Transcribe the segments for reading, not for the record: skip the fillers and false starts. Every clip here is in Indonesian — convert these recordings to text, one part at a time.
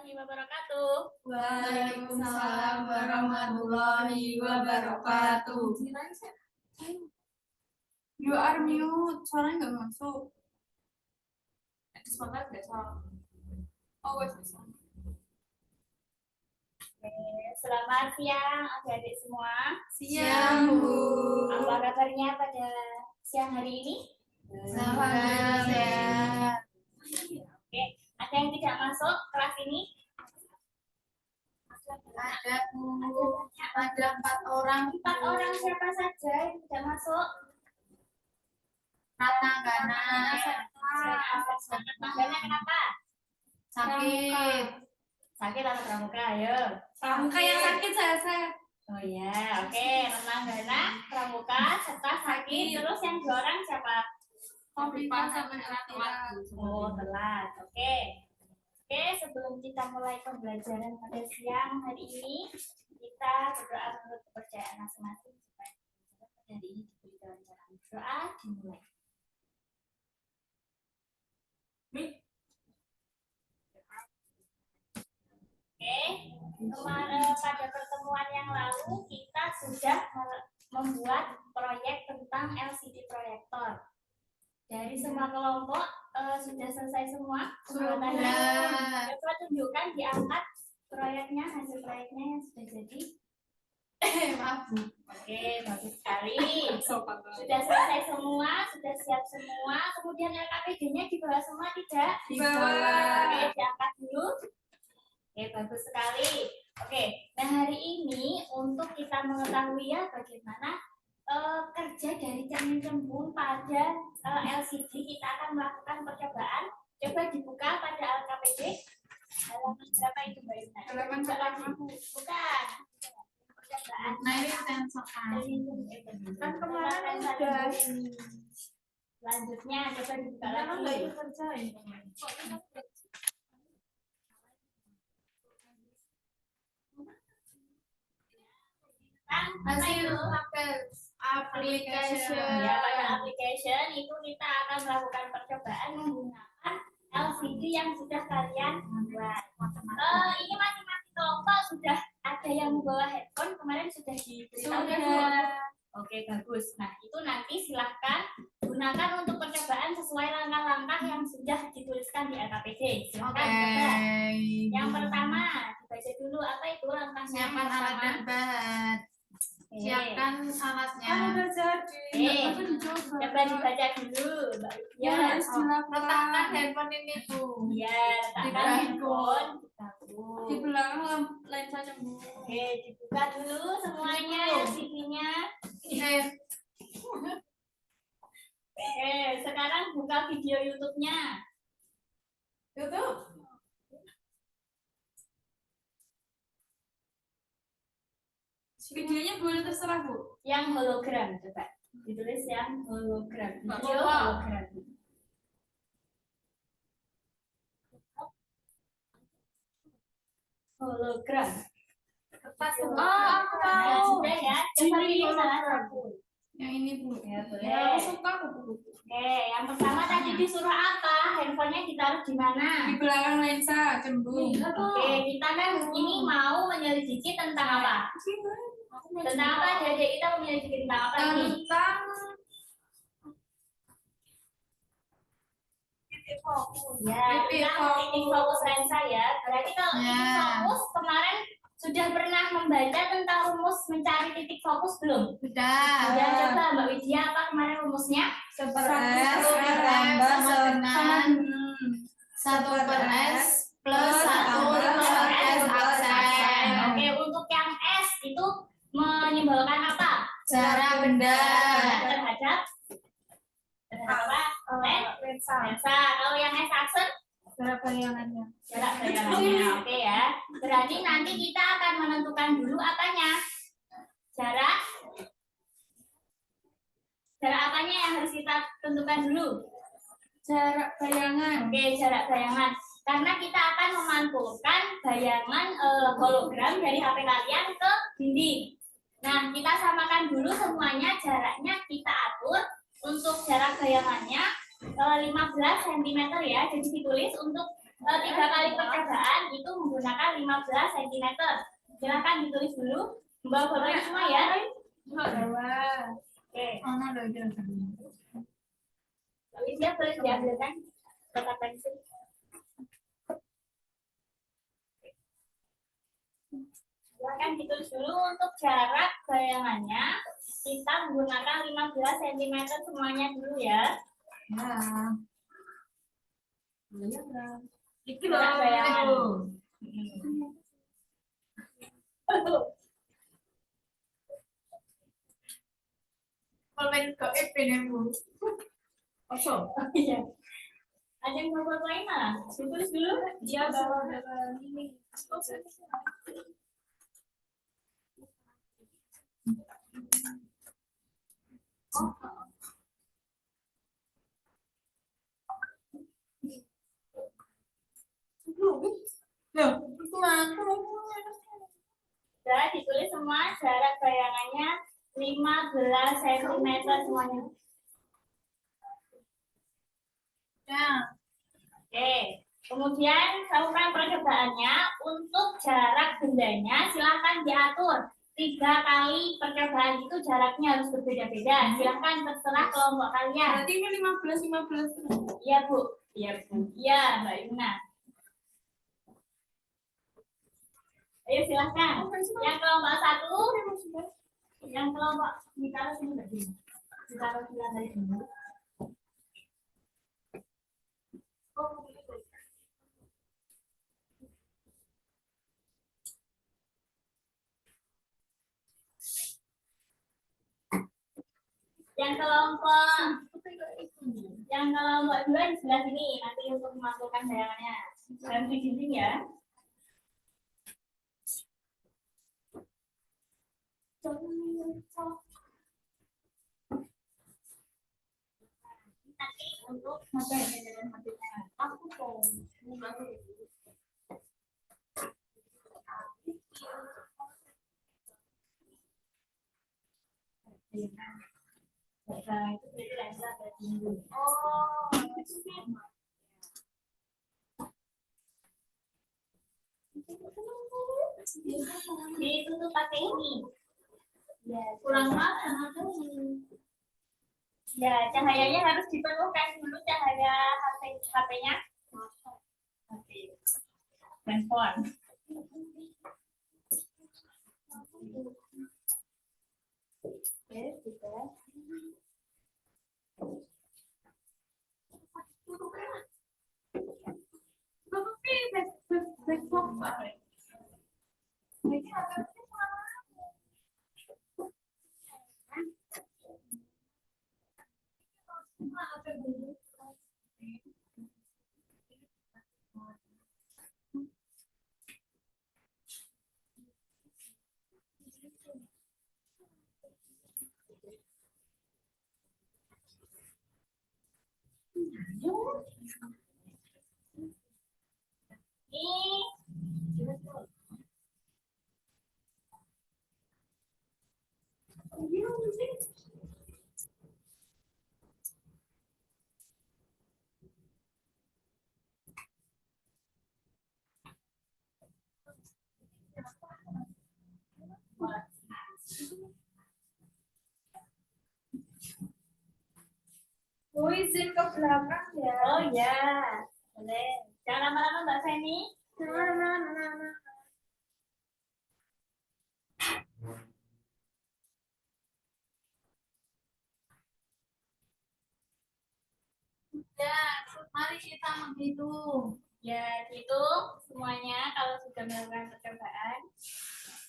warahmatullahi wabarakatuh. Waalaikumsalam warahmatullahi wabarakatuh. You are mute, suaranya nggak masuk. Semangat nggak salah. Oh, wes bisa. Selamat siang adik-adik semua. Siang, Bu. Apa kabarnya pada siang hari ini? Alhamdulillah sehat. Oke, ada yang tidak masuk kelas ini? Ada, Bu. Ada 4 orang. 4 orang siapa saja yang tidak masuk? Ratna Gana. Gana kenapa? Sakit. Sakit atau pramuka? Ayo. Pramuka yang sakit saya. Oh ya, oke. Gana, pramuka, serta sakit. Terus yang 2 orang siapa? Komplika sama Ratna. Oh, telat. Oke. Oke, sebelum kita mulai pembelajaran pada siang hari ini, kita berdoa menurut kepercayaan masing-masing supaya hari ini diberi kelancaran. Doa dimulai. Oke, kemarin pada pertemuan yang lalu kita sudah membuat proyek tentang LCD proyektor. Dari semua kelompok sudah selesai semua pembuatannya. Coba tunjukkan diangkat proyeknya, hasil proyeknya yang sudah jadi. Maaf, Bu. Oke, bagus sekali. Sudah selesai semua, sudah siap semua. Kemudian LKPD-nya dibawa semua tidak? Dibawa. Oke, diangkat dulu. Oke, bagus sekali. Oke, nah hari ini untuk kita mengetahui ya bagaimana kerja dari cermin cembung pada LCD, kita akan melakukan percobaan. Coba dibuka pada LKPD. Halaman berapa itu, Mbak Yuna? Halaman bukan. Percobaan. Nah, ini sensor. Kan kemarin sudah. Selanjutnya coba dibuka lagi. Hasil application. Ya, pada application itu kita akan melakukan percobaan menggunakan LCD yang sudah kalian buat. Ini masing-masing kelompok sudah ada yang membawa headphone, kemarin sudah diberitahu. Oke, bagus. Nah, itu nanti silahkan gunakan untuk percobaan sesuai langkah-langkah yang sudah dituliskan di LKPD. Silahkan coba. Yang pertama, dibaca dulu apa itu langkahnya. Siapkan alat dan bahan. Siapkan alatnya. Kan udah jadi. Coba dibaca dulu, Mbak. Ya, harus letakkan handphone ini, Bu. Iya, letakkan handphone. Di belakang lensa cembung. Oke, dibuka dulu semuanya LCD-nya. Oke, sekarang buka video YouTube-nya. YouTube. Videonya boleh terserah, Bu. Yang hologram, coba. Ditulis yang hologram. Video Coba. hologram. Hologram. Kertas. Oh, aku nah, tahu. sudah ya. Coba pilih salah satu. Yang ini, Bu. Ya, boleh. Aku suka, Bu. Oke, yang pertama tadi disuruh apa? Handphonenya ditaruh di mana? Di belakang lensa cembung. Oke, kita kan ini mau menyelidiki tentang apa? Tentang apa? Jadi kita mau menyelidiki tentang apa nih? Tentang Ya, titik fokus lensa ya. Berarti kalau titik fokus kemarin sudah pernah membaca tentang rumus mencari titik fokus belum? Sudah. Sudah, coba Mbak Widya apa kemarin rumusnya? 1 ditambah dengan 1/S plus 1/S aksen. Oke, untuk yang S itu menyimbolkan apa? Jarak benda. Terhadap apa? Lensa. Kalau yang S aksen? Jarak bayangannya. Jarak bayangannya. Oke ya. Berarti nanti kita akan menentukan dulu apanya? Jarak apanya yang harus kita tentukan dulu? Jarak bayangan. Oke, jarak bayangan. Karena kita akan memantulkan bayangan hologram dari HP kalian ke dinding. Nah, kita samakan dulu semuanya, jaraknya kita atur. Untuk jarak bayangannya 15 cm ya. Jadi ditulis untuk 3 kali percobaan itu menggunakan 15 cm. Silahkan ditulis dulu. Membawa fotonya semua ya. Oke. Lalu dia boleh diambilkan kotak pensil. Silahkan ditulis dulu untuk jarak bayangannya. Kita menggunakan 15 cm semuanya dulu ya. Iki Jarak bayangan. Komen ke Bu. Kosong. Iya. Ada yang mau fotoin lah. Ditulis dulu. Dia bawa ini. Sudah ditulis semua jarak bayangannya 15 cm semuanya. Ya. Oke. Kemudian lakukan percobaannya. Untuk jarak bendanya silahkan diatur. 3 kali percobaan itu jaraknya harus berbeda-beda. Silahkan terserah kelompok kalian. Berarti ini 15. Iya Bu. Iya Bu. Iya Mbak Yuna. Ayo silahkan. Yang kelompok 1, yang kelompok ditaruh sini Mbak Yuna. Ditaruh di lantai dulu. Oh, begitu. Yang kelompok 2 di sebelah sini nanti untuk memasukkan bayangannya. Harus di dinding ya. Nanti untuk aku ditutup pakai ini. Ya, kurang makan. Ya, cahayanya harus dipenuhkan dulu cahaya HP-nya. Oke. Handphone. Oke, sudah. Izin ke belakang ya. Oh ya, boleh. Jangan lama-lama Mbak Feni. Ya, mari kita menghitung. Ya, hitung semuanya kalau sudah melakukan percobaan.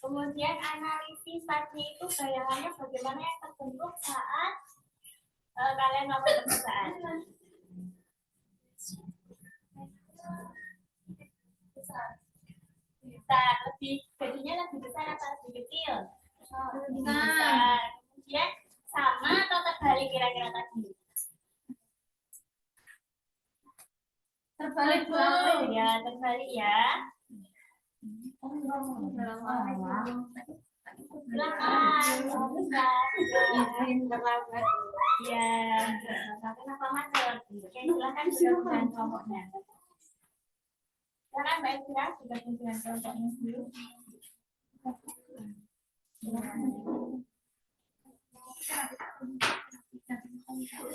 Kemudian analisis tadi itu bayangannya bagaimana yang terbentuk saat kalian melakukan percobaan. Besar, lebih jadinya lebih besar atau lebih kecil? Besar. Kemudian sama atau terbalik kira-kira tadi? Terbalik Bu. Ya, terbalik ya. Silakan. Ya. Kenapa macet? Oke, silakan sudah kelompoknya. Silakan Mbak Elvira, sudah pimpinan kelompoknya dulu.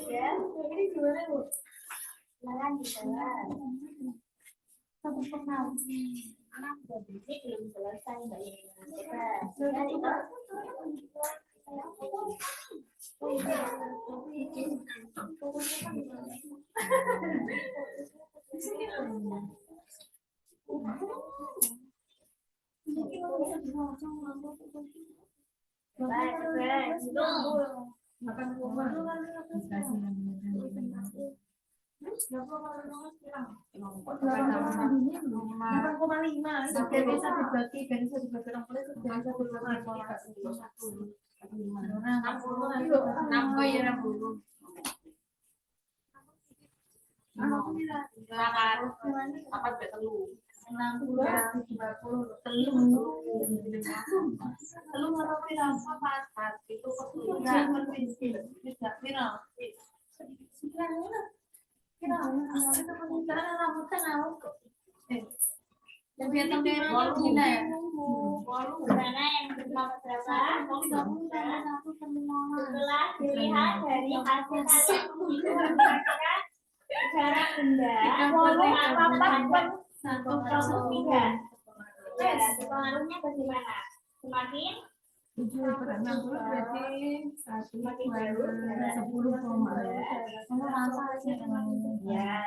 Ya, ini gimana Bu? Silakan dijelaskan. Satu kenal. Anak jadi belum selesai Mbak Elvira. Sudah itu. Mana yang berapa? Setelah dilihat dari hasil kalian menggunakan cara benda, apa-apa tidak. Ya, pengaruhnya bagaimana? Semakin ya.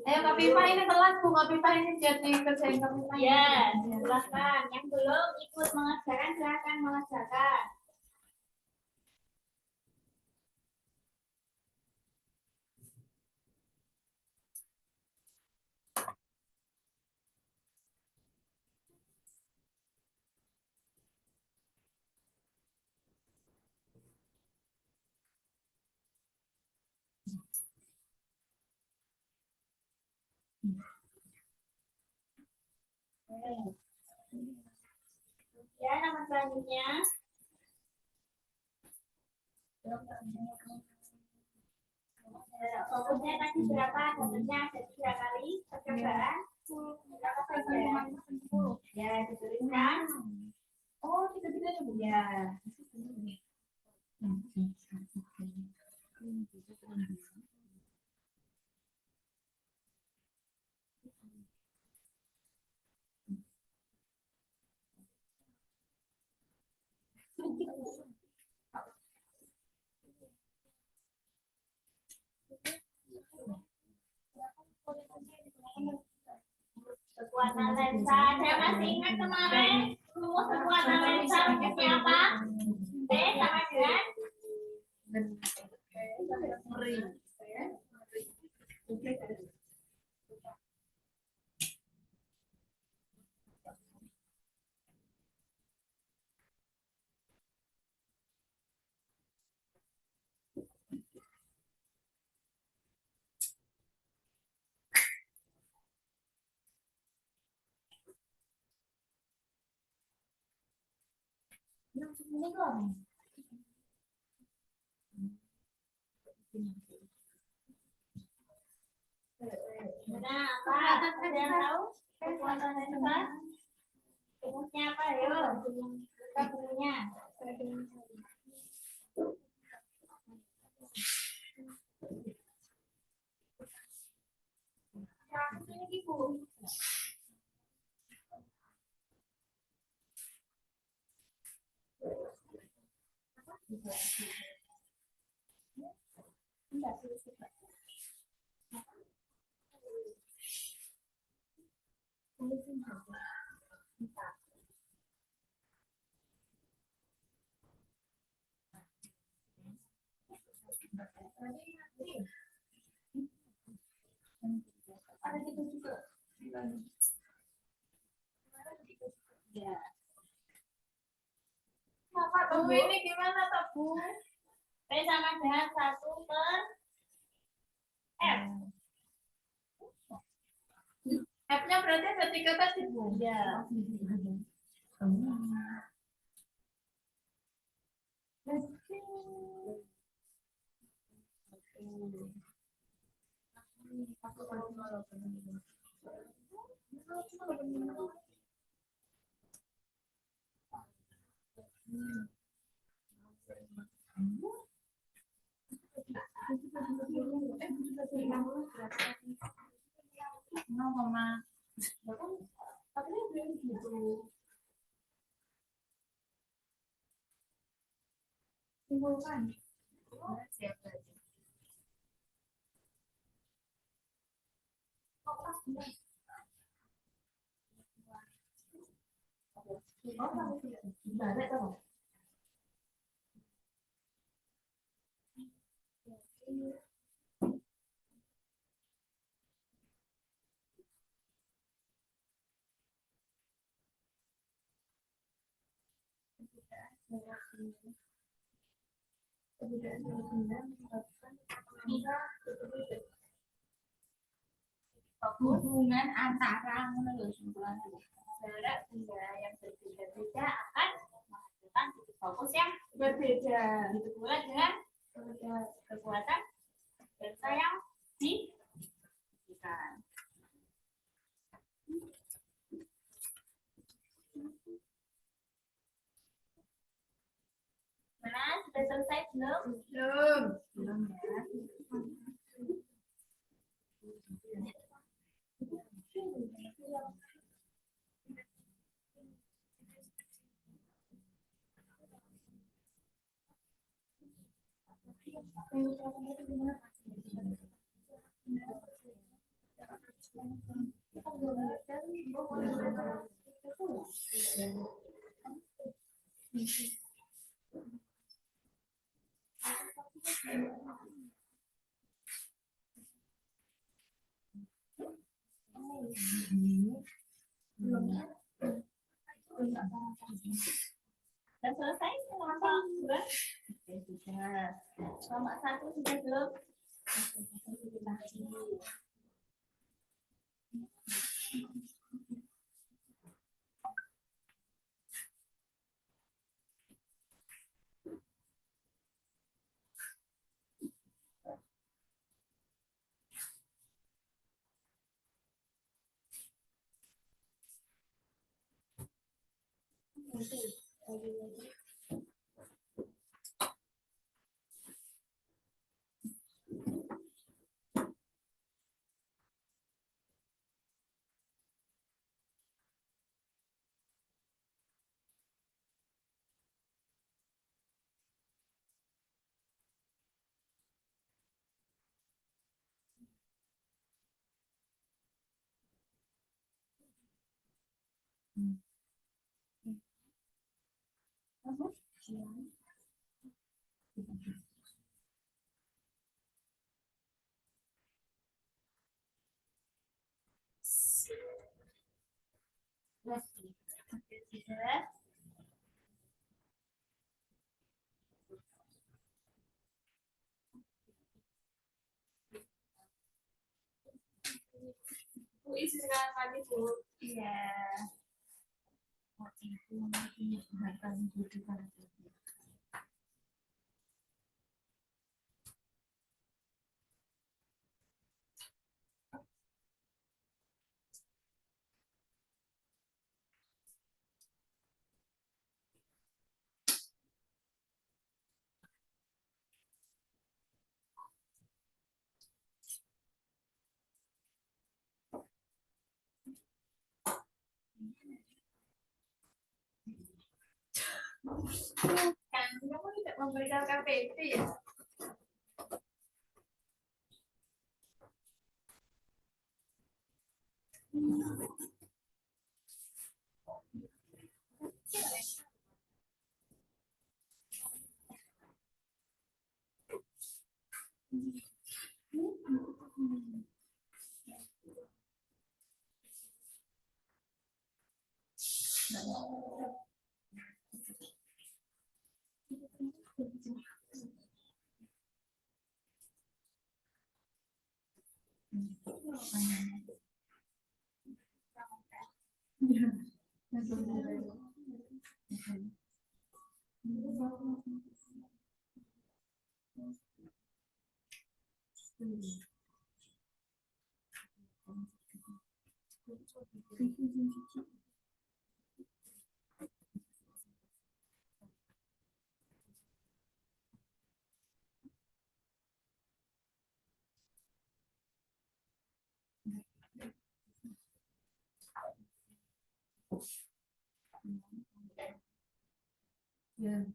Ayo Kak Pipa ini telat Bu, Kak Pipa ini jadi kerjain Kak Pipa. Ya, silakan. Yang belum ikut mengerjakan silakan mengerjakan. Ya, nama selanjutnya. Fokusnya tadi berapa? Dapatnya ada 3 kali percobaan. Berapa saja? Ya, dituliskan. Oh, tidak ya. Kekuatan lensa, saya masih ingat kemarin rumus kekuatan lensa rumusnya apa? B sama dengan nah, apa? Ada yang tahu kekuatan lensa? Rumusnya apa? Ayo, kita bukunya. Ini Ibu. Ada gitu juga. Ya. Bu ini gimana tak Bu? P sama dengan 1 per F. F-nya berarti ada 3 tadi Bu? Ya. Hubungan antara jarak benda yang berbeda-beda akan menghasilkan titik fokus yang berbeda. Begitu pula dengan kekuatan delta yang diberikan. Mana sudah selesai belum? Belum ya. Sudah selesai kelompok 2? Sudah. Kelompok 1 sudah belum? Bu, isi sekarang lagi, Bu. Iya. Kan kamu tidak memberikan KTP ya? Ya.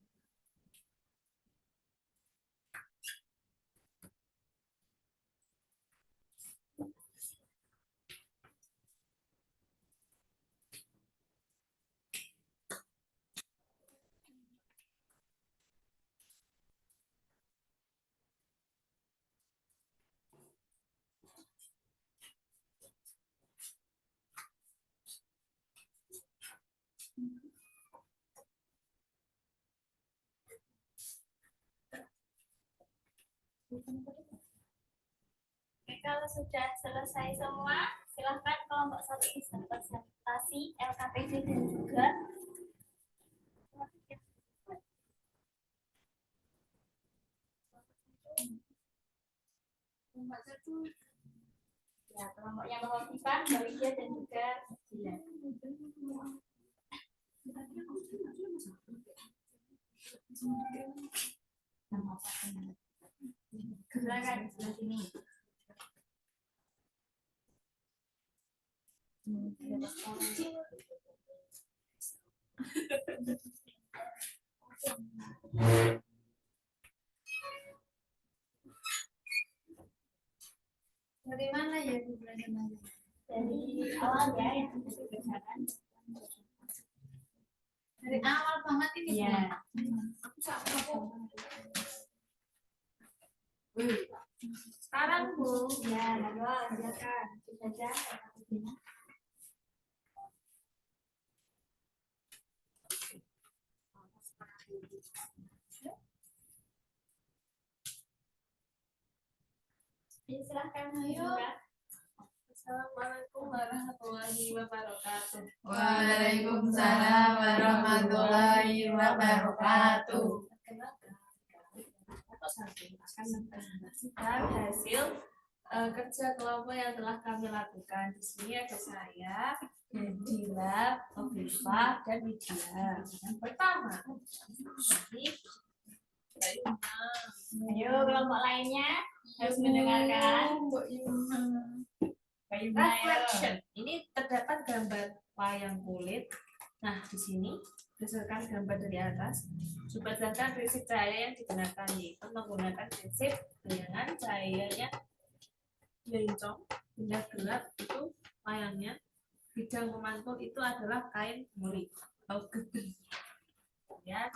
Oke, kalau sudah selesai semua, silahkan kelompok satu bisa presentasi LKPD dan juga ya, kelompok yang mewakilkan Mbak Widya dan juga Dilan. Silakan sebelah sini. Dari mana ya Bu belajarnya? Dari awal ya yang kita kerjakan. Dari awal banget ini. Iya. Sekarang Bu. Ya, monggo silakan. Saja. Silakan. Ayo. Assalamualaikum warahmatullahi wabarakatuh. Waalaikumsalam warahmatullahi wabarakatuh. Dan hasil kerja kelompok yang telah kami lakukan. Di sini ada saya, Dila, Oviva, dan Widya. Yang pertama, ini Ayo kelompok lainnya harus mendengarkan. reflection. Ini terdapat gambar wayang kulit. Nah, di sini berdasarkan gambar dari atas, berdasarkan prinsip cahaya yang digunakan, yaitu menggunakan prinsip bayangan cahayanya bencong, benda gelap itu wayangnya, bidang pemantul itu adalah kain mulik atau gedeng. Ya,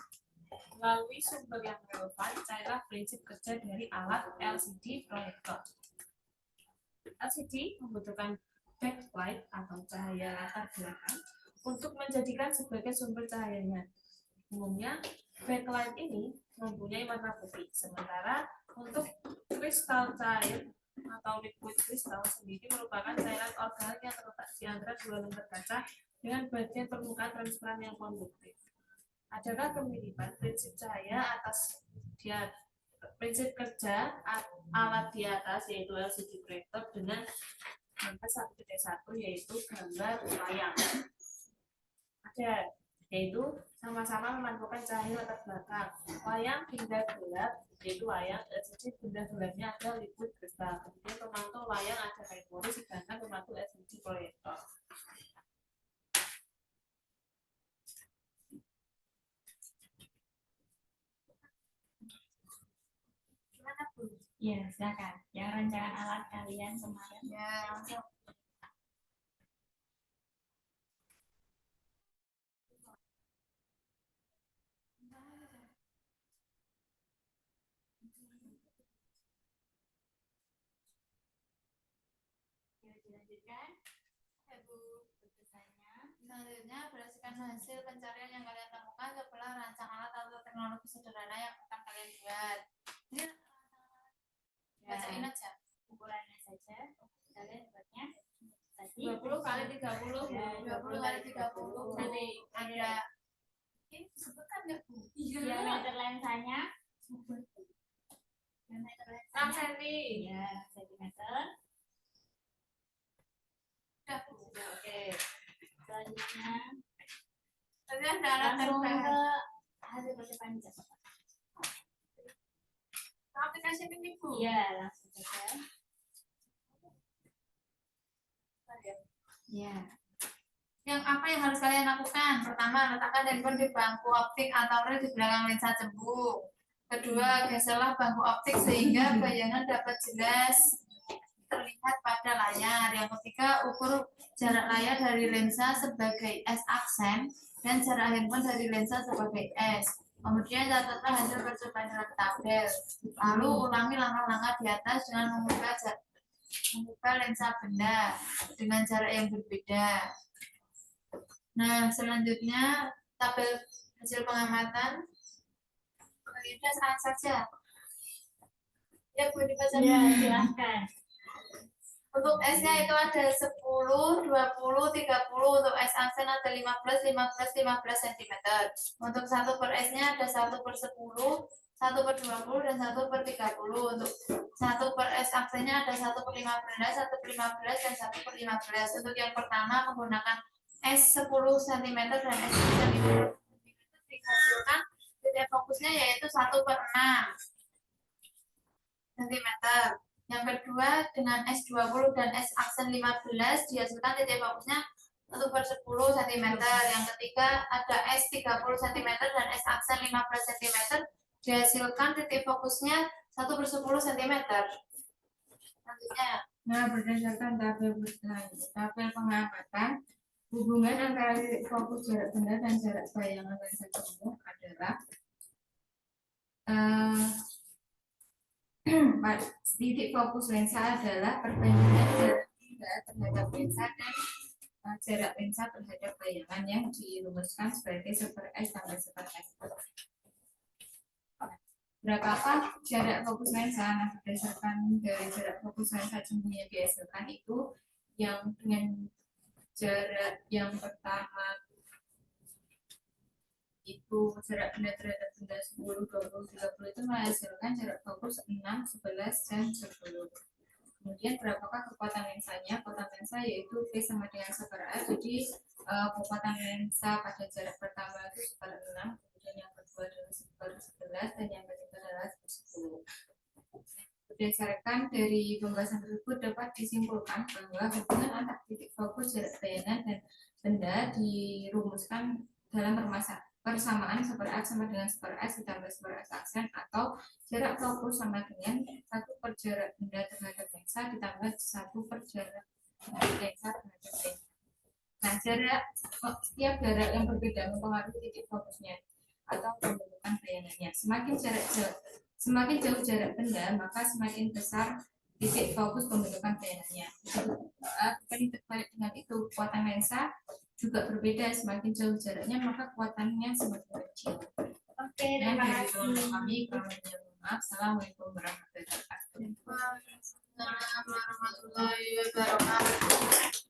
melalui sumber yang relevan, carilah prinsip kerja dari alat LCD proyektor. LCD membutuhkan backlight atau cahaya latar belakang untuk menjadikan sebagai sumber cahayanya. Umumnya, backlight ini mempunyai warna putih, sementara untuk kristal cair atau liquid kristal sendiri merupakan cairan organik yang terletak di antara dua lembar kaca dengan bagian permukaan transparan yang konduktif. Adakah kemiripan prinsip cahaya atas prinsip kerja alat di atas yaitu LCD proyektor dengan gambar 1.1 yaitu gambar wayang? Ada, yaitu sama-sama memantulkan cahaya latar belakang. Wayang benda gelap yaitu wayang LCD benda gelapnya ada liquid kristal. Kemudian pemantul wayang ada kain pori, sedangkan pemantul LCD proyektor. Ya, silakan. Yang rancangan alat kalian kemarin. Ya, langsung. Ya, dilanjutkan. Ya, Bu. Putusannya. Selanjutnya, berdasarkan hasil pencarian yang kalian temukan, cobalah rancang alat atau teknologi sederhana yang akan kalian buat. Ini bacain aja. Ukurannya saja. Kalian buatnya tadi 20 kali 30. Ya, 20 kali 30. Nanti Ada ini disebutkan nggak Bu? diameter lensanya. Diameter 6 lensanya. cm. Ya, sentimeter. Udah Bu. Oke. ada alat Langsung tambahan. ke hasil percobaan jasa. Aplikasi ini Bu. Iya, langsung saja. Ya. Yang apa yang harus kalian lakukan? Pertama, letakkan handphone di bangku optik atau rel di belakang lensa cembung. Kedua, geserlah bangku optik sehingga bayangan dapat jelas terlihat pada layar. Yang ketiga, ukur jarak layar dari lensa sebagai S aksen dan jarak handphone dari lensa sebagai S. Kemudian catatlah hasil percobaan dalam tabel. Lalu ulangi langkah-langkah di atas dengan mengubah lensa benda dengan jarak yang berbeda. Nah, selanjutnya tabel hasil pengamatan. Kalian saat saja. Ya, Bu, dibaca. Ya, silahkan. Untuk S-nya itu ada 10, 20, 30. Untuk S aksen ada 15, 15, 15 cm. Untuk 1 per S-nya ada 1 per 10, 1 per 20, dan 1 per 30. Untuk 1 per S aksennya ada 1 per 15, 1 per 15, dan 1 per 15. Untuk yang pertama menggunakan S 10 cm dan S 10 cm dihasilkan titik fokusnya yaitu 1 per 6 cm. Yang kedua dengan S 20 dan S aksen 15 dihasilkan titik fokusnya 1 per 10 cm. Yang ketiga ada S 30 cm dan S aksen 15 cm dihasilkan titik fokusnya 1 per 10 cm. Selanjutnya, Nah, berdasarkan tabel pengamatan, hubungan antara titik fokus jarak benda dan jarak bayangan lensa cembung adalah titik fokus lensa adalah perbandingan jarak benda terhadap lensa dan jarak lensa terhadap bayangan yang dirumuskan sebagai 1 per S tambah 1 per S. Berapakah jarak fokus lensa? Nah, berdasarkan dari jarak fokus lensa cembung yang dihasilkan itu yang dengan jarak yang pertama itu jarak benda terhadap benda 10, 20, 30 itu menghasilkan jarak fokus 6, 11, dan 10. Kemudian berapakah kekuatan lensanya? Kekuatan lensa yaitu V sama dengan 1 per A. Jadi kekuatan lensa pada jarak pertama itu 1 per 6, kemudian yang kedua adalah 1 per 11, dan yang ketiga adalah 1 per 10. Berdasarkan dari pembahasan tersebut dapat disimpulkan bahwa hubungan antara titik fokus jarak bayangan dan benda dirumuskan dalam persamaan 1 per A sama dengan 1 per S ditambah 1 per S aksen, atau jarak fokus sama dengan 1 per jarak benda terhadap lensa ditambah 1 per jarak lensa terhadap benda. Nah, setiap jarak yang berbeda mempengaruhi titik fokusnya atau pembentukan bayangannya. Semakin jauh jarak benda, maka semakin besar titik fokus pembentukan bayangannya. Terbalik dengan itu, kekuatan lensa juga berbeda. Semakin jauh jaraknya, maka kekuatannya semakin kecil. Oke, terima kasih. Kami maaf. Assalamualaikum warahmatullahi wabarakatuh. Waalaikumsalam warahmatullahi wabarakatuh.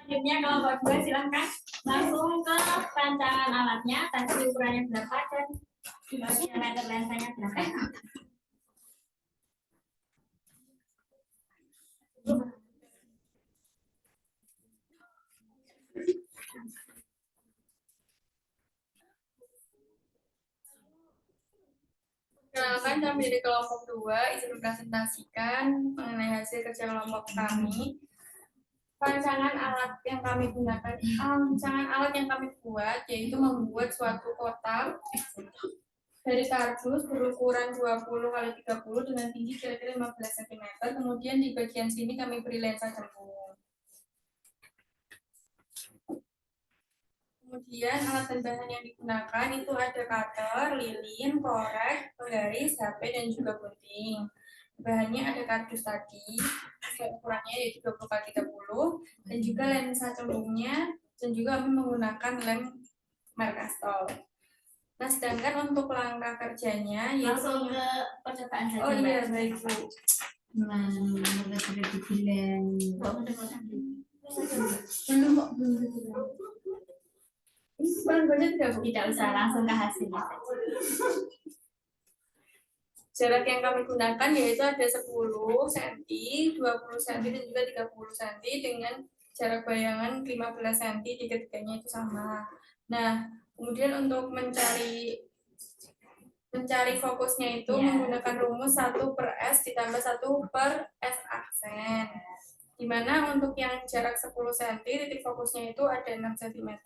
Selanjutnya kelompok 2 silahkan langsung ke rancangan alatnya, tadi ukurannya berapa dan diameter lensanya berapa. Perkenalkan, kami dari kelompok 2 izin mempresentasikan mengenai hasil kerja kelompok kami. Rancangan alat yang kami buat yaitu membuat suatu kotak dari kardus berukuran 20 x 30 dengan tinggi kira-kira 15 cm. Kemudian di bagian sini kami beri lensa cembung. Kemudian alat dan bahan yang digunakan itu ada cutter, lilin, korek, penggaris, HP, dan juga gunting. Bahannya ada kardus tadi, ukurannya yaitu 20 x 30, dan juga lensa cembungnya, dan juga kami menggunakan lem merek Astol. Nah, sedangkan untuk langkah kerjanya yaitu Langsung ke percobaan saja. Oh iya, baik Bu. Belum kok, belum. Baru baca tidak Bu? Tidak usah, langsung ke hasilnya. jarak yang kami gunakan yaitu ada 10 cm, 20 cm, dan juga 30 cm dengan jarak bayangan 15 cm di ketiganya itu sama. Nah, kemudian untuk mencari fokusnya itu menggunakan rumus 1/S ditambah 1/S aksen. Di mana untuk yang jarak 10 cm titik fokusnya itu ada 6 cm,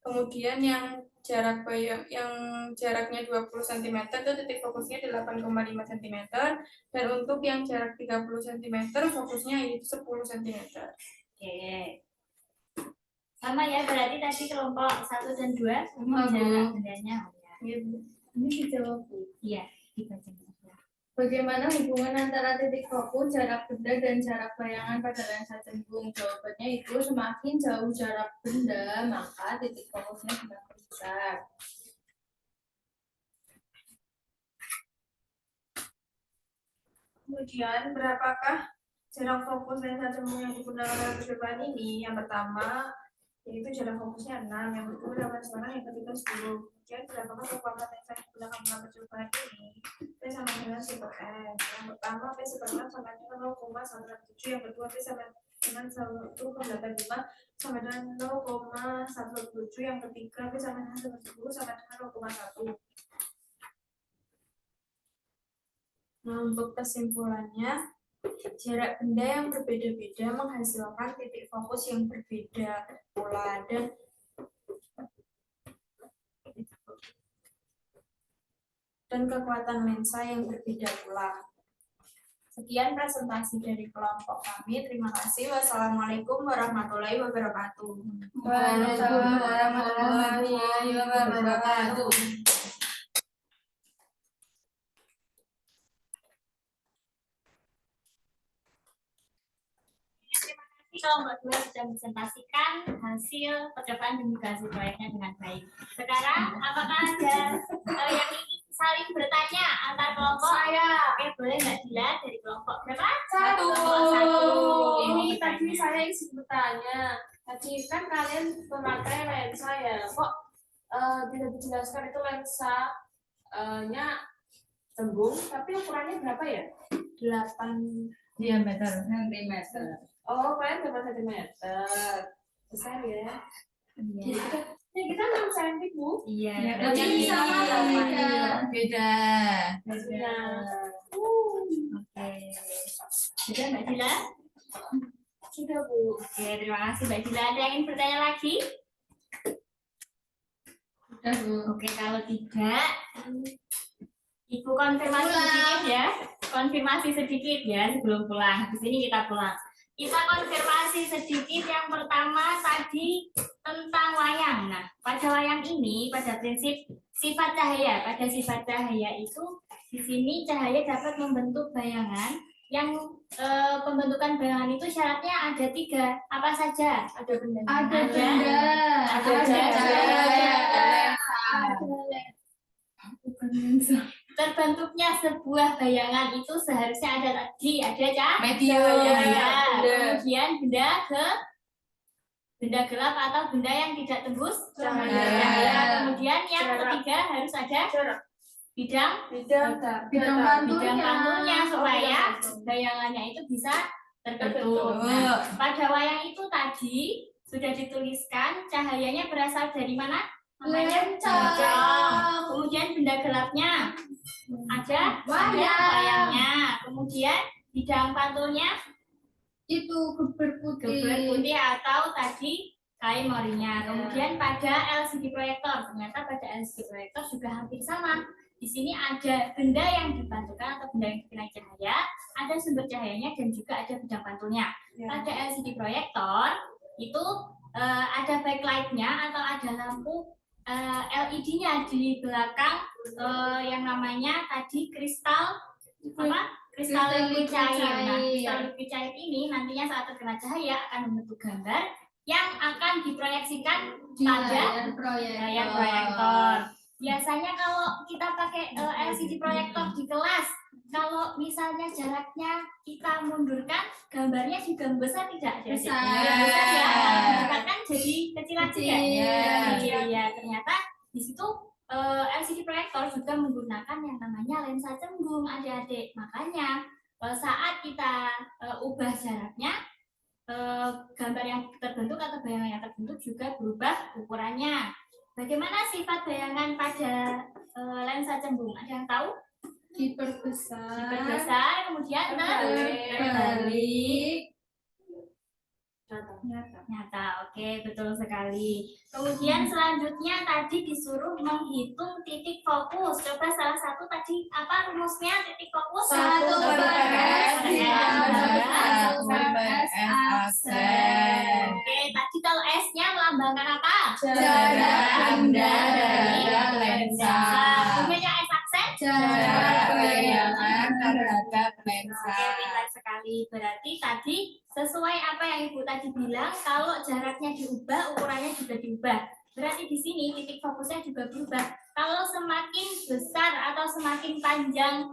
kemudian yang jaraknya 20 cm itu titik fokusnya 8,5 cm, dan untuk yang jarak 30 cm fokusnya itu 10 cm. Oke. Sama ya, berarti tadi kelompok 1 dan 2 Sama, Bu. jarak bendanya. Iya, Bu. Ini dijawab, Bu. Iya, dibaca. Bagaimana hubungan antara titik fokus, jarak benda, dan jarak bayangan pada lensa cembung? Jawabannya itu semakin jauh jarak benda, maka titik fokusnya semakin besar. Kemudian, berapakah jarak fokus lensa cembung yang digunakan dalam percobaan ini? Yang pertama, yaitu jarak fokusnya 6, yang kedua 8 sekarang, yang ketiga 10. Kemudian, berapakah kekuatan lensa yang digunakan dalam percobaan ini? P sama dengan 1/S. Yang pertama, P seperempat sama dengan 0,117, yang kedua P sama dengan 1,85 sama dengan 0,127, yang ketiga P sama dengan 1,10 sama dengan 0,1. Nah, untuk kesimpulannya, jarak benda yang berbeda-beda menghasilkan titik fokus yang berbeda pula dan kekuatan lensa yang berbeda pula. Sekian presentasi dari kelompok kami. Terima kasih. Wassalamualaikum warahmatullahi wabarakatuh. Waalaikumsalam warahmatullahi wabarakatuh. Kelompok 2 sudah presentasikan hasil percobaan publikasi proyeknya dengan baik. Sekarang, apakah ada yang ingin saling bertanya antar kelompok? Saya. Oke, boleh Mbak Dila dari kelompok berapa? Satu. Ini Bertanya. tadi saya izin bertanya. Tadi kan kalian memakai lensa ya, kok tidak dijelaskan itu lensanya cembung, tapi ukurannya berapa ya? 8 Diameter sentimeter. Oh, kalian berapa sentimeter? Besar ya? Iya. Ya kita 6 cm, Bu. Iya. Ya, berarti tapi sama beda. Beda. Hasilnya. Oke. Sudah Mbak Dila? Sudah, Bu. Oke, terima kasih Mbak Dila. Ada yang ingin bertanya lagi? Sudah, Bu. Oke, kalau tidak, Ibu konfirmasi Pulang. sedikit ya. Konfirmasi sedikit ya sebelum pulang. Habis ini kita pulang. Kita konfirmasi sedikit yang pertama tadi tentang wayang. Nah, pada wayang ini, pada prinsip sifat cahaya. Pada sifat cahaya itu, di sini cahaya dapat membentuk bayangan yang pembentukan bayangan itu syaratnya ada 3. Apa saja? ada benda. Ada Ada. benda. Ada cahaya. Terbentuknya sebuah bayangan itu seharusnya ada tadi ada Medium. cahaya, Benda. kemudian benda gelap atau benda yang tidak tembus Cahaya. kemudian yang Jarak. ketiga harus ada Jarak. bidang Bidang pantunya supaya bayangannya itu bisa terbentuk. Nah, pada wayang itu tadi sudah dituliskan cahayanya berasal dari mana? Namanya Lensa. Kemudian benda gelapnya ada wayangnya. Kemudian bidang pantulnya Itu geber putih. geber putih atau tadi kain morinya. Kemudian pada LCD proyektor, ternyata pada LCD proyektor juga hampir sama. Di sini ada benda yang dipantulkan atau benda yang dikena cahaya, ada sumber cahayanya dan juga ada bidang pantulnya. Pada LCD proyektor itu ada backlight-nya atau ada lampu LED-nya di belakang yang namanya tadi kristal liquid cair. Nah, kristal liquid cair ini nantinya saat terkena cahaya akan membentuk gambar yang akan diproyeksikan pada layar proyektor. Biasanya kalau kita pakai LCD proyektor di kelas, kalau misalnya jaraknya kita mundurkan, gambarnya juga besar tidak? Besar. Besar ya. Mendekatkan jadi kecil lagi ya? Kecil. Iya, ternyata di situ LCD proyektor operator juga menggunakan yang namanya lensa cembung, adik-adik. Makanya saat kita ubah jaraknya, gambar yang terbentuk atau bayangan yang terbentuk juga berubah ukurannya. Bagaimana sifat bayangan pada lensa cembung? Ada yang tahu? Diperbesar, kemudian terbalik. Nyata, oke, betul sekali. Kemudian selanjutnya tadi disuruh menghitung titik fokus. Coba salah satu tadi apa rumusnya titik fokus? 1/S Oke, tadi kalau S-nya melambangkan apa? Jarak benda terhadap lensa. Kemudian S aksen? Jarak bayangan terhadap lensa. Oke, pintar sekali. Berarti tadi sesuai apa yang Ibu tadi bilang, kalau jaraknya diubah, ukurannya juga diubah. Berarti di sini titik fokusnya juga berubah. Kalau semakin besar atau semakin panjang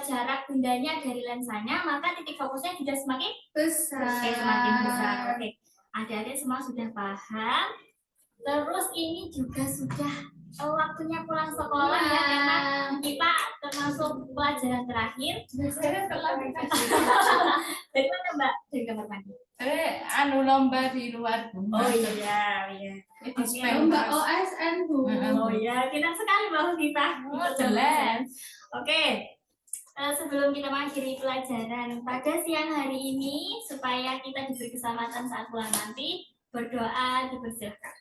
jarak bendanya dari lensanya, maka titik fokusnya juga semakin Besar. Oke, semakin besar. Oke, adik-adik semua sudah paham. Terus ini juga sudah waktunya pulang sekolah ya, karena kita termasuk pelajaran terakhir. Dari mana Mbak? Dari kamar mandi. Lomba di luar rumah. Oh iya, iya. Lomba OSN, Bu. Oh iya, pintar sekali Mbak kita. jelas. Oke. Sebelum kita mengakhiri pelajaran pada siang hari ini, supaya kita diberi keselamatan saat pulang nanti, berdoa dipersilakan.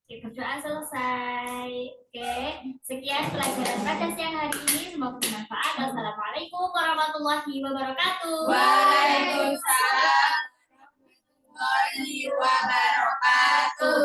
Oke, berdoa selesai. Oke, sekian pelajaran pada siang hari ini. Semoga bermanfaat. Wassalamualaikum warahmatullahi wabarakatuh. Waalaikumsalam warahmatullahi wabarakatuh.